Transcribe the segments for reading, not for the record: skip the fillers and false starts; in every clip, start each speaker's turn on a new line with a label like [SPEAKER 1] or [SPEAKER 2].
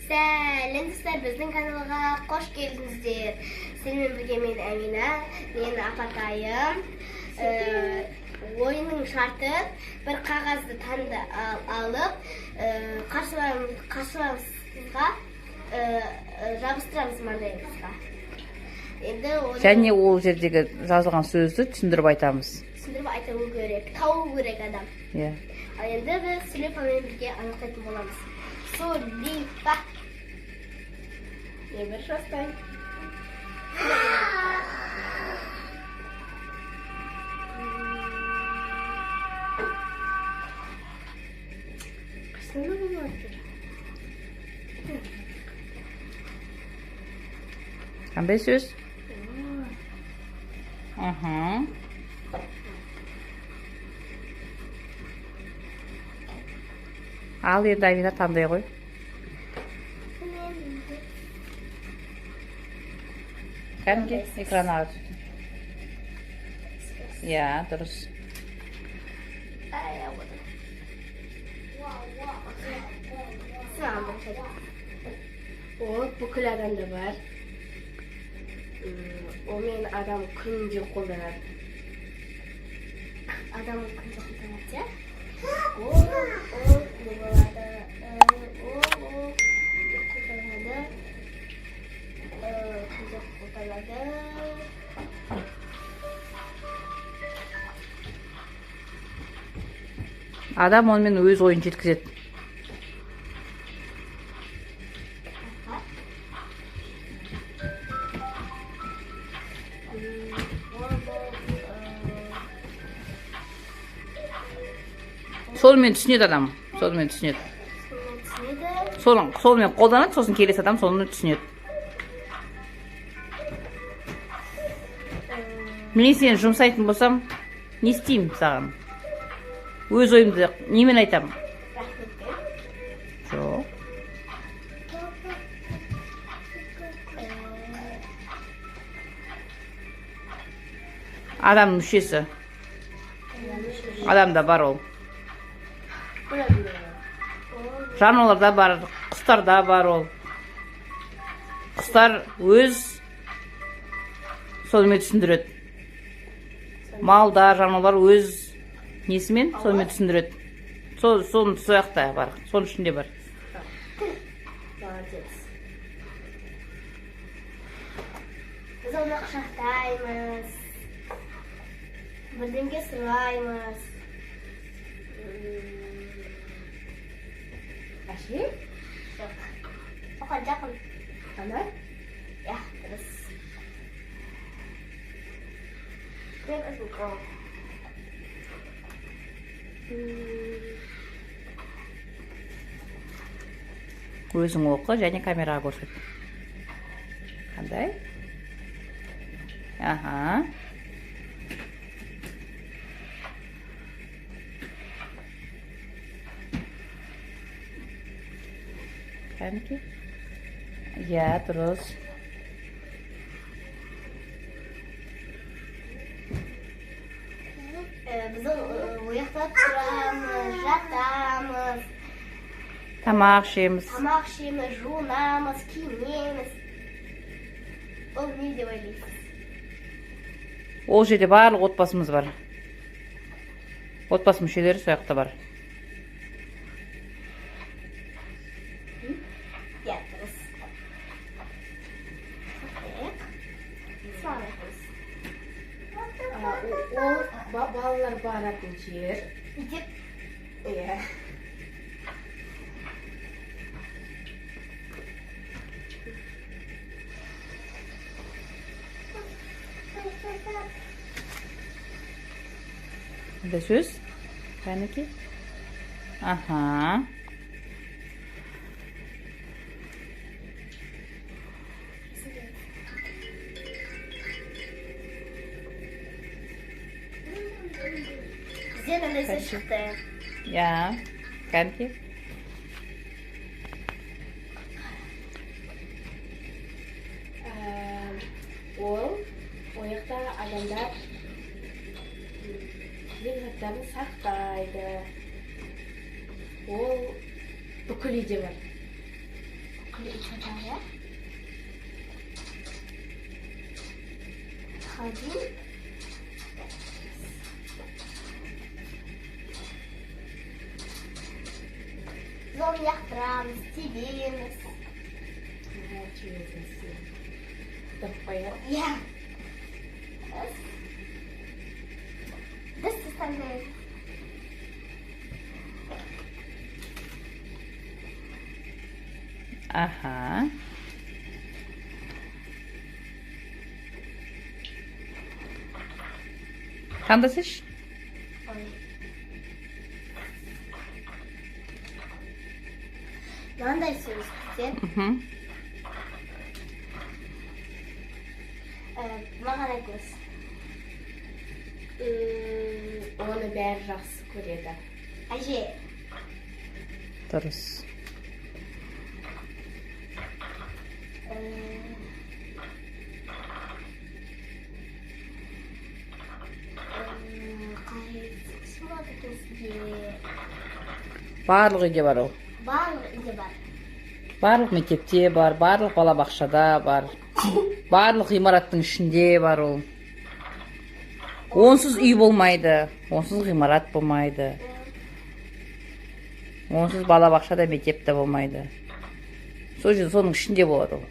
[SPEAKER 1] Сәлем біздің каналға қош келдіңіздер. Сенімен бірге мен Әмина, мен апатайым. Ойынның шарты бір қағазды танды алып, қарсыларымызға жабыстырамыз маңдайымызға.
[SPEAKER 2] Және ол жердегі жазылған сөзді түсіндіріп айтамыз.
[SPEAKER 1] Түсіндіріп айту керек, тауы керек адам.
[SPEAKER 2] Иә.
[SPEAKER 1] Ал енді біз Сүлейпамен бірге анықтайтын боламыз. Сүлейпа. Не бір шастай. Қасында болады.
[SPEAKER 2] Қандай сөз? Ал енді Амина таңдай ғой. Кәдімгі экран аға түсті. Иә, дұрыс.
[SPEAKER 1] Ол бүкіл адамда бар. Ол мен адам күнде қолданады. Адам күнде қолданады, иә? Ол не болады? Ол қолданады. Күнде қолданады.
[SPEAKER 2] Адам онымен өз ойын жеткізеді. Сонымен түсінеді адам. Сонымен түсінеді. Сонымен қолданады, сосын келесі адам соны түсінеді. Мен сені жұмсайтын болсам, не істеймін саған? Өз ойымды немен айтамын? Жоқ. Адам мүшесі. Адамда бар ол. Жануарларда бар, құстарда бар ол. Құстар өз сонымен түсіндіреді. Малда, жануарлар өз несімен сонымен түсіндіреді. Соның сояқта бар, соның ішінде бар.
[SPEAKER 1] Біз оны құшақтаймыз, бірдеңе сыйлаймыз. Әше? Жоқ. Оған жақын. Қана? Я, дұрыс. Мен өзім қол.
[SPEAKER 2] Өзің оқы және камераға көрсет. Қандай? Аха. Кәнеке? Иә, дұрыс.
[SPEAKER 1] Біз ояқта тұрамыз, жатамыз.
[SPEAKER 2] Тамақ ішеміз.
[SPEAKER 1] Тамақ ішеміз, жуынамыз, киінеміз. Ол не деп ойлайсыз?
[SPEAKER 2] Ол жерде барлық отбасымыз бар. Отбасы мүшелері сояқта бар.
[SPEAKER 1] Иә, дұрыс.
[SPEAKER 3] Ол балалар баратын жер.
[SPEAKER 1] Мектеп?
[SPEAKER 3] Иә.
[SPEAKER 2] Қандай сөз? Кәнеке? Аха.
[SPEAKER 1] Бізден андайсы шықты.
[SPEAKER 2] Иә. Кәнеке?
[SPEAKER 3] Ол ояқта адамдар заттарын сақтайды. Ол бүкіл үйде бар.
[SPEAKER 1] Buku itu saya. Hadi. Zor yaktıramız, severiz.
[SPEAKER 3] Tapaya.
[SPEAKER 1] Ya. Das ist ein Bild.
[SPEAKER 2] Aha. Kanda seç.
[SPEAKER 1] Ben de istiyoruz kızım.
[SPEAKER 2] Hı.
[SPEAKER 1] Mağara göz.
[SPEAKER 3] Onu bär жақсы көреді.
[SPEAKER 1] Acı.
[SPEAKER 2] Dürüs. Барлық үйде бар ол.
[SPEAKER 1] Barbara idi var.
[SPEAKER 2] Барлық мектепте бар, барлық балабақшада бар. Барлық ғимараттың ішінде бар ол. Онсыз үй болмайды, онсыз ғимарат болмайды. Онсыз балабақшада мектепте болмайды. Сол жерде соның ішінде болады ол.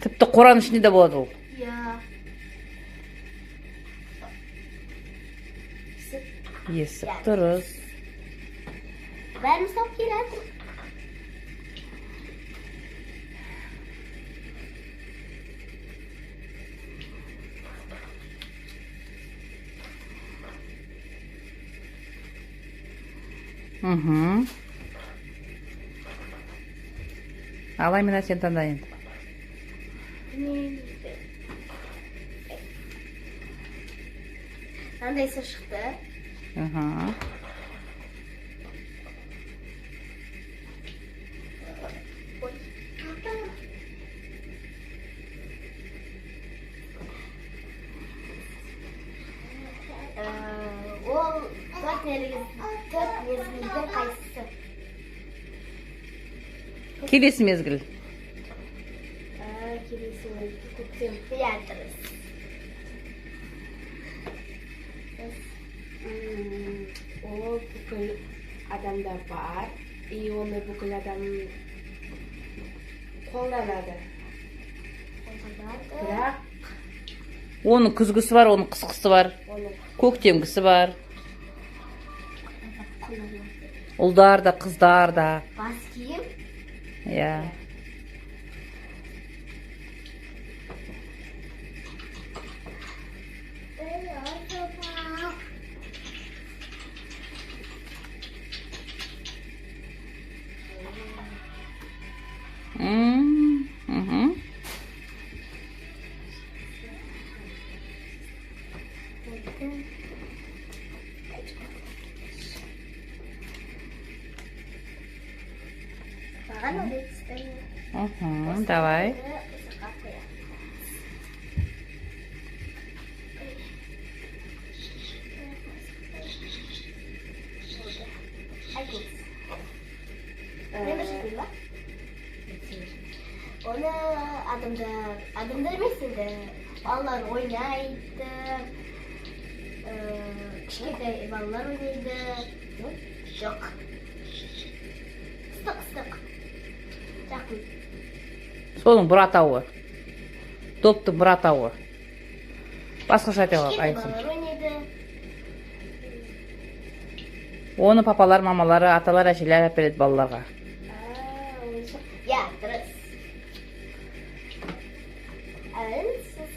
[SPEAKER 2] Тіпті Қоран ішінде де болады ол.
[SPEAKER 1] Ya.
[SPEAKER 2] Есік дұрыс.
[SPEAKER 1] Ben mi sok girerim?
[SPEAKER 2] Hı. Алай мен сен таңда енді.
[SPEAKER 1] Nandaysa çıktı.
[SPEAKER 2] Hı.
[SPEAKER 1] Oy. O dört mezgilden kayısı.
[SPEAKER 2] Келесі мезгіл.
[SPEAKER 3] Келесі көктем.
[SPEAKER 1] Beğendiniz.
[SPEAKER 3] Ол бүкіл адамда бар. И оны бүкіл адам қолданады. Бірақ
[SPEAKER 2] Оның күзгісі бар, оның қысқысы бар.
[SPEAKER 3] оны
[SPEAKER 2] Көктемгісі бар. Ұлдар да, қыздар да.
[SPEAKER 1] Bas giyim.
[SPEAKER 2] Ya. Hı.
[SPEAKER 1] Bana da istemiyorum.
[SPEAKER 2] Hı, давай.
[SPEAKER 1] Ne başlayayım ben? Onu adımda demesin de ballar oynaydı. Kişide ballar oynaydı. Yok. Sık. Жақын.
[SPEAKER 2] Соның бір атауы. Доптың бір атауы. Басқаша атауы
[SPEAKER 1] Кішкентай
[SPEAKER 2] айтсын.
[SPEAKER 1] балалар ойнайды.
[SPEAKER 2] Оны папалар, мамалары, аталар, әжелер әпереді балаларға.
[SPEAKER 3] ойыншық.
[SPEAKER 1] Ya, dürüst. Evet, siz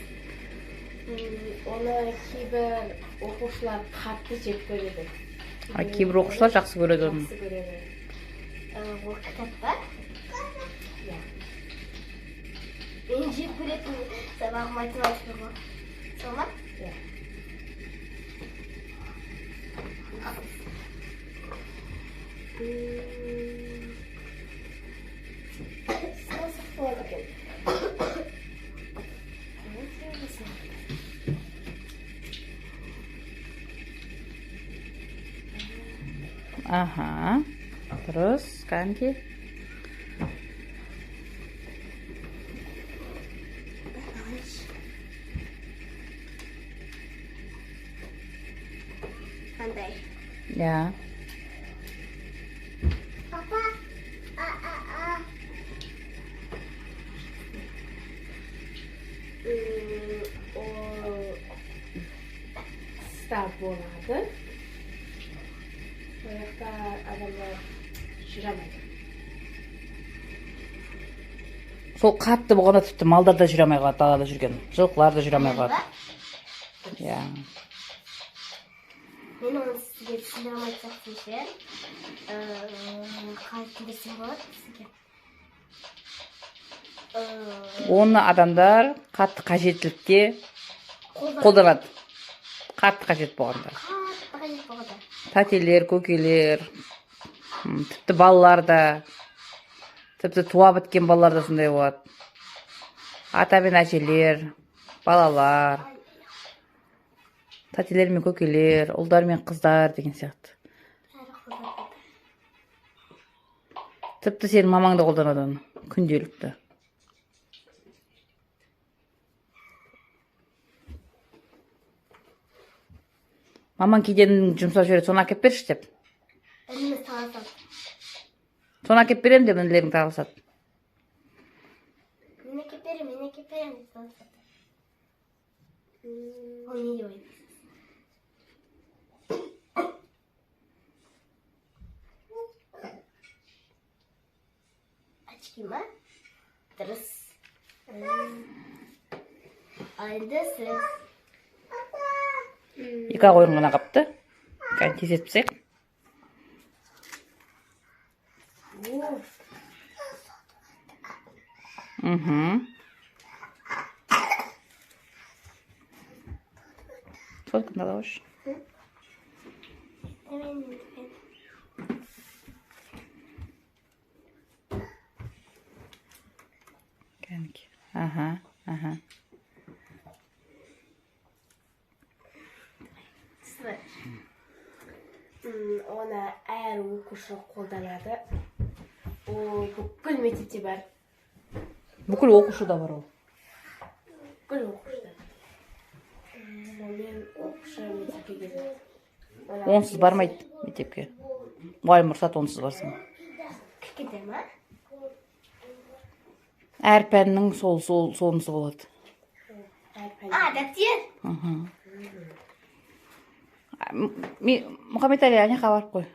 [SPEAKER 3] Оны кейбір оқушылар қатты жек көреді.
[SPEAKER 2] Кейбір оқушылар жақсы көреді оны.
[SPEAKER 3] Жақсы көреді.
[SPEAKER 1] o kitap var.
[SPEAKER 3] Ya.
[SPEAKER 1] Benim jip üretim sabah matematik bu. Sonra?
[SPEAKER 3] Ya. Nasıl oldu?
[SPEAKER 2] Aha. Terus, kan ki? Ya.
[SPEAKER 1] Papa.
[SPEAKER 3] O stav bo'ladi. Bu yoqda adamlar jiramaydi.
[SPEAKER 2] Сол қатты болғанда тіпті малдар да жүре алмай қалады, далада жүрген. Жылқылар да жүре алмай қалады. Иә.
[SPEAKER 1] Мен оны сізге түсіндіре алмайтсақ десе, қалай түсіндірсем болады сізге?
[SPEAKER 2] Оны адамдар қатты қажеттілікте қолданады. Қатты қажет болғанда.
[SPEAKER 1] Қатты қажет болғанда.
[SPEAKER 2] Тәтелер, көкелер, тіпті балалар да, тіпті туа біткен балалар да сондай болады. Ата мен әжелер, балалар, тәтелер мен көкелер, ұлдар мен қыздар деген сияқты. Тіпті сенің мамаң да қолданады оны, күнделікті. Мамаң кейден жұмсап жібереді, соны әкеп берші деп.
[SPEAKER 1] Ініміз таласады.
[SPEAKER 2] Соны әкеп берем деп інілерің таласады.
[SPEAKER 1] Мен әкеп берем деп таласады. Ол не деп ойлайды? Очки ма? Дұрыс. Енді сіз.
[SPEAKER 2] Екі ақ ойын ғана қапты. Кәне тез етпесек. Сотканы да қойшы. Кәнеки. Аха.
[SPEAKER 3] Оны әр оқушы қолданады. Ол бүкіл мектепте бар.
[SPEAKER 2] Бүкіл оқушыда бар ол.
[SPEAKER 3] Бүкіл оқушыда. Мен оқушы мектепке келдім.
[SPEAKER 2] Онсыз бармайды мектепке. Мұғалім ұрсады онсыз барсың.
[SPEAKER 1] Кішкентай ма?
[SPEAKER 2] Әр пәннің сонысы болады.
[SPEAKER 1] Дәптер?
[SPEAKER 2] Мұхаммед Али, ане қабарып қой.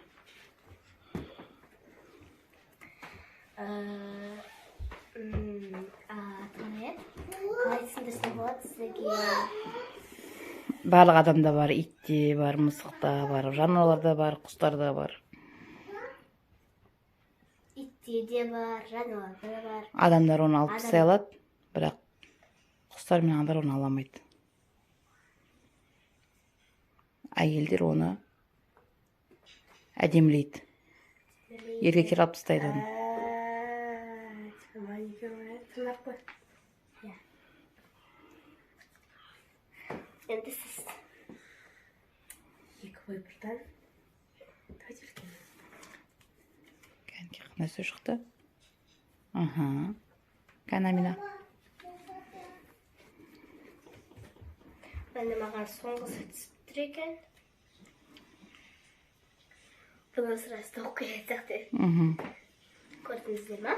[SPEAKER 1] Қалай түсіндірсем болады сізге?
[SPEAKER 2] Барлық адамда бар, итте бар, мысықта бар, жануарларда бар, құстарда бар.
[SPEAKER 1] Итте де бар, жануарларда да бар.
[SPEAKER 2] Адамдар оны алып тастай алады, бірақ құстар мен адамдар оны аламайды. Әйелдер оны әдемілейді. Еркектер алып тастайды оны.
[SPEAKER 1] Енді сіз.
[SPEAKER 3] Екі бой бірден.
[SPEAKER 2] Кәнеки қандай сөз шықты? Кәне Амина.
[SPEAKER 1] Енді маған соңғысы түсіп тұр екен. Бұны сұрасы тоқ келеді сияқты. Көрдіңіздер ма?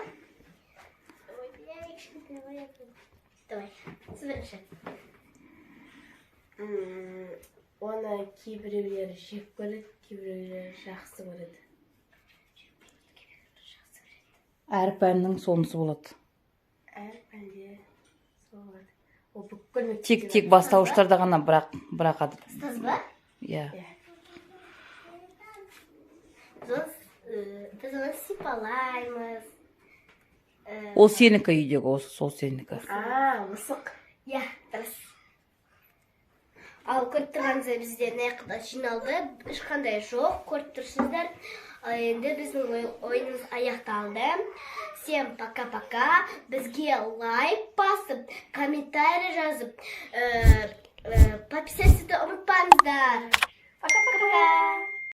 [SPEAKER 1] Давай, сіз бірінші.
[SPEAKER 3] Оны кейбіреулер жек көреді, кейбіреулер жақсы көреді.
[SPEAKER 2] Әр пәннің сонысы болады.
[SPEAKER 3] Әр пәнде сол болады. Ол бүкіл мектепте.
[SPEAKER 2] Тек бастауыштарда ғана бірақ ады.
[SPEAKER 1] Ұстаз ба?
[SPEAKER 2] Иә.
[SPEAKER 1] Біз оны сипалаймыз.
[SPEAKER 2] Ол сенікі үйдегі, осы сол сенікі.
[SPEAKER 3] Мысық.
[SPEAKER 1] Иә, дұрыс. Ал көріп тұрғаныңыздар бізде нақыда жиналды, ешқандай жоқ, көріп тұрсыздар. Енді біздің ойынымыз аяқталды. Всем пока-пока. Бізге лайк басып, комментарий жазып, подписаться ұмытпаңыздар. Пока-пока.